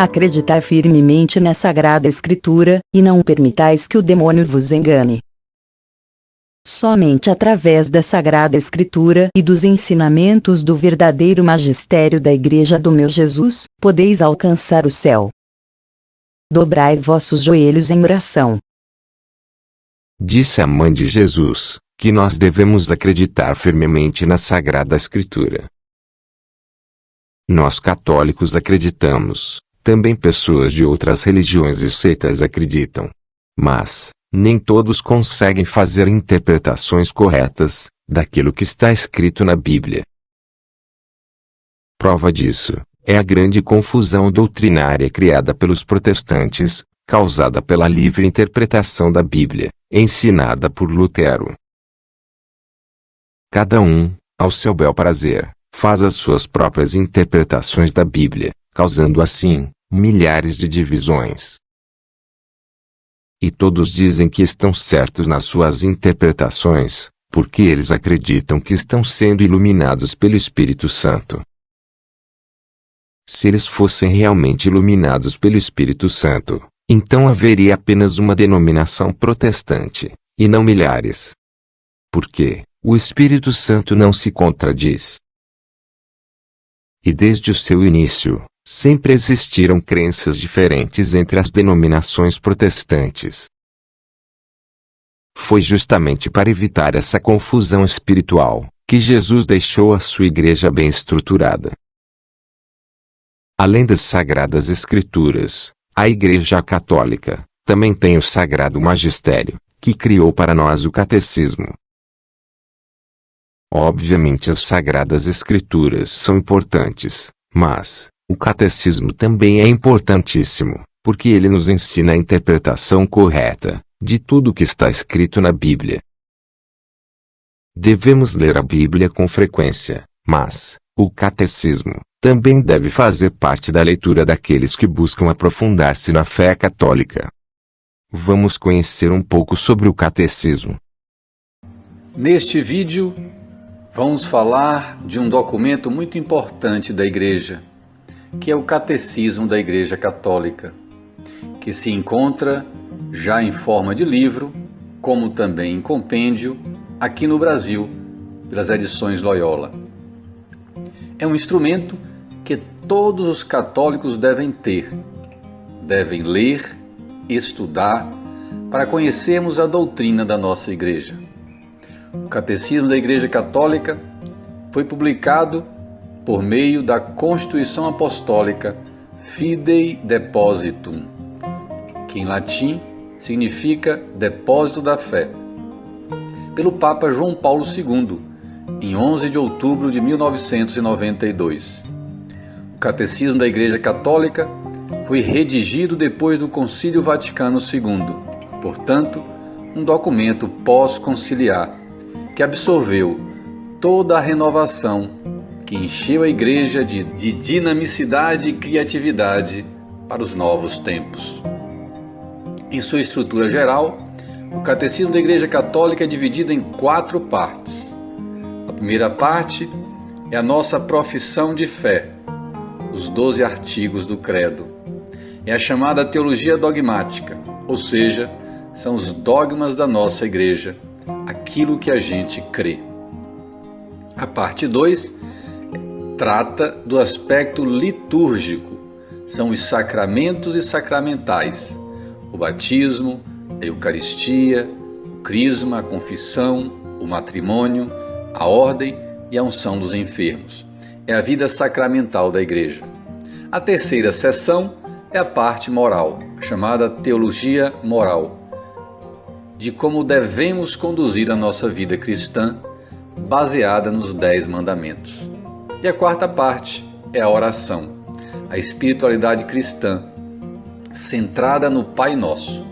Acreditai firmemente na Sagrada Escritura, e não permitais que o demônio vos engane. Somente através da Sagrada Escritura e dos ensinamentos do verdadeiro magistério da Igreja do meu Jesus, podeis alcançar o céu. Dobrai vossos joelhos em oração. Disse a mãe de Jesus, que nós devemos acreditar firmemente na Sagrada Escritura. Nós católicos acreditamos, também pessoas de outras religiões e seitas acreditam. Mas, nem todos conseguem fazer interpretações corretas daquilo que está escrito na Bíblia. Prova disso é a grande confusão doutrinária criada pelos protestantes, causada pela livre interpretação da Bíblia, ensinada por Lutero. Cada um, ao seu bel prazer, faz as suas próprias interpretações da Bíblia, causando assim milhares de divisões. E todos dizem que estão certos nas suas interpretações, porque eles acreditam que estão sendo iluminados pelo Espírito Santo. Se eles fossem realmente iluminados pelo Espírito Santo, então haveria apenas uma denominação protestante, e não milhares. Porque o Espírito Santo não se contradiz. E desde o seu início, sempre existiram crenças diferentes entre as denominações protestantes. Foi justamente para evitar essa confusão espiritual que Jesus deixou a sua igreja bem estruturada. Além das Sagradas Escrituras, a Igreja Católica também tem o Sagrado Magistério, que criou para nós o Catecismo. Obviamente as Sagradas Escrituras são importantes, mas o Catecismo também é importantíssimo, porque ele nos ensina a interpretação correta de tudo o que está escrito na Bíblia. Devemos ler a Bíblia com frequência, mas o Catecismo também deve fazer parte da leitura daqueles que buscam aprofundar-se na fé católica. Vamos conhecer um pouco sobre o Catecismo. Neste vídeo, vamos falar de um documento muito importante da Igreja, que é o Catecismo da Igreja Católica, que se encontra já em forma de livro, como também em compêndio, aqui no Brasil, pelas edições Loyola. É um instrumento que todos os católicos devem ter, devem ler, estudar, para conhecermos a doutrina da nossa Igreja. O Catecismo da Igreja Católica foi publicado por meio da Constituição Apostólica Fidei Depositum, que em latim significa Depósito da Fé, pelo Papa João Paulo II, em 11 de outubro de 1992. O Catecismo da Igreja Católica foi redigido depois do Concílio Vaticano II, portanto, um documento pós-conciliar que absorveu toda a renovação que encheu a Igreja de dinamicidade e criatividade para os novos tempos. Em sua estrutura geral, o Catecismo da Igreja Católica é dividido em 4 partes. A primeira parte é a nossa profissão de fé, os 12 artigos do Credo. É a chamada teologia dogmática, ou seja, são os dogmas da nossa Igreja, aquilo que a gente crê. A parte 2 trata do aspecto litúrgico, são os sacramentos e sacramentais, o batismo, a Eucaristia, o crisma, a confissão, o matrimônio, a ordem e a unção dos enfermos. É a vida sacramental da Igreja. A terceira seção é a parte moral, chamada teologia moral, de como devemos conduzir a nossa vida cristã, baseada nos 10 mandamentos. E a quarta parte é a oração, a espiritualidade cristã, centrada no Pai Nosso.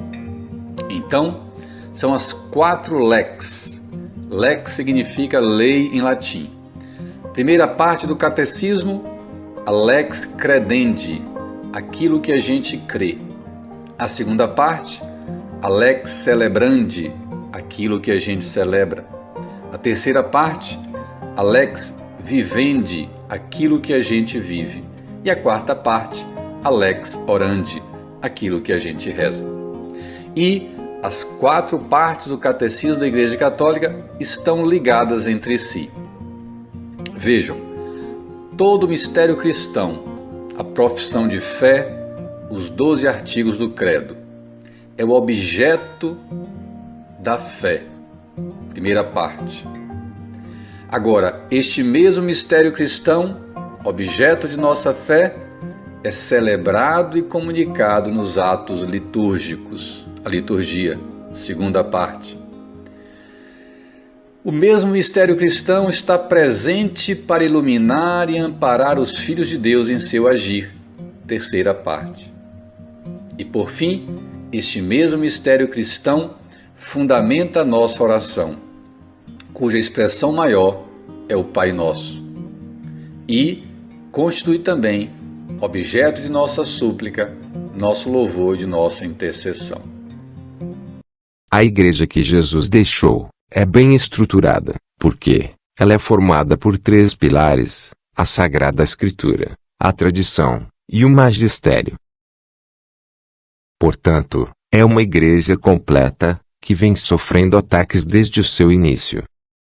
Então, são as 4 lex. Lex significa lei em latim. Primeira parte do catecismo, a lex credendi, aquilo que a gente crê. A segunda parte, a lex celebrandi, aquilo que a gente celebra. A terceira parte, a lex vivendi, aquilo que a gente vive. E a quarta parte a lex orandi, aquilo que a gente reza. E as 4 partes do Catecismo da Igreja Católica estão ligadas entre si. Vejam, todo o mistério cristão, a profissão de fé, os 12 artigos do credo, é o objeto da fé, primeira parte. Agora, este mesmo mistério cristão, objeto de nossa fé, é celebrado e comunicado nos atos litúrgicos, a liturgia, segunda parte. O mesmo mistério cristão está presente para iluminar e amparar os filhos de Deus em seu agir, terceira parte. E por fim, este mesmo mistério cristão fundamenta a nossa oração, cuja expressão maior é o Pai Nosso, e constitui também objeto de nossa súplica, nosso louvor e de nossa intercessão. A igreja que Jesus deixou é bem estruturada, porque ela é formada por 3 pilares: a Sagrada Escritura, a tradição e o magistério. Portanto, é uma igreja completa, que vem sofrendo ataques desde o seu início.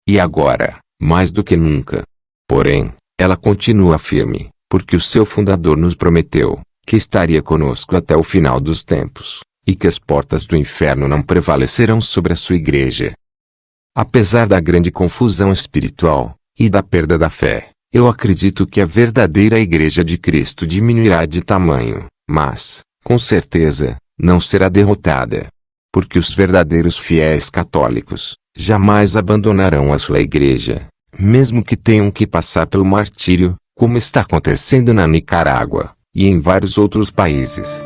E agora, mais do que nunca. Porém, ela continua firme, porque o seu fundador nos prometeu que estaria conosco até o final dos tempos, e que as portas do inferno não prevalecerão sobre a sua igreja. Apesar da grande confusão espiritual e da perda da fé, eu acredito que a verdadeira Igreja de Cristo diminuirá de tamanho, mas, com certeza, não será derrotada. Porque os verdadeiros fiéis católicos jamais abandonarão a sua igreja, mesmo que tenham que passar pelo martírio, como está acontecendo na Nicarágua e em vários outros países.